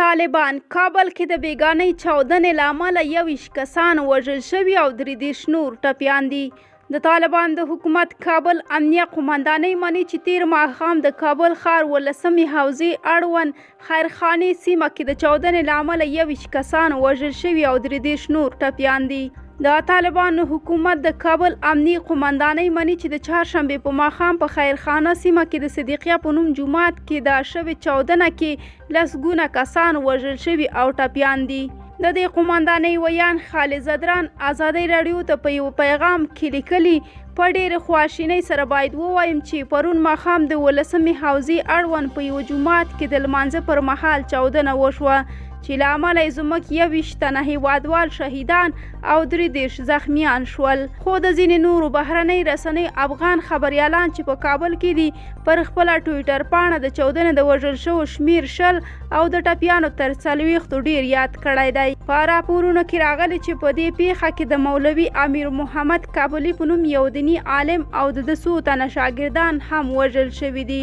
طالبان کابل کې د بیګانۍ چاودنې له امله 21 کسان وژل شوي او 33 نور ټپیان دي. د طالبان د حکومت کابل امنیه قومندانۍ مني چې تیر ماښام د کابل ښار 18مې حوزې اړوند خیرخانې سیمه کې د چاودنې له امله 21 کسان وژل شوي او 33 نور ټپیان دي. د طالبانو حکومت د کابل امنیه قومندانۍ مني چې د چهارشنبې په ماښام په خیرخانه سیمه کې د صدیقیه په نوم جومات کې د شوې چاودنه کې لسګونه کسان وژل شوي او ټپیان دي. د دې قومندانۍ ویان خالد زدران ازادۍ راډیو ته په یو پیغام کې لیکلي، په ډېرې خواشینۍ سره باید ووایم چې پرون ماښام د 18مې حوزې اړوند په یو جومات کې د لمانځه پر مهال چاودنه وشوه چې له امله یې زموږ 21 تنه هیوادوال شهیدان او 33 زخمیان شول. خو د ځینې نورو بهرنۍ رسنۍ افغان خبریالان چې په کابل کې دي پر خپله ټویټر پاڼه د چاودنې د وژل شوو شمیر 10 او د ټپیانو تر 40 ډیر یاد کړی دی. په راپورونو کې راغلي چې په دې پیښه کې د مولوي امیر محمد کابلي په نوم یو دیني عالم او د 200 تنه شاګردان هم وژل شوي دي.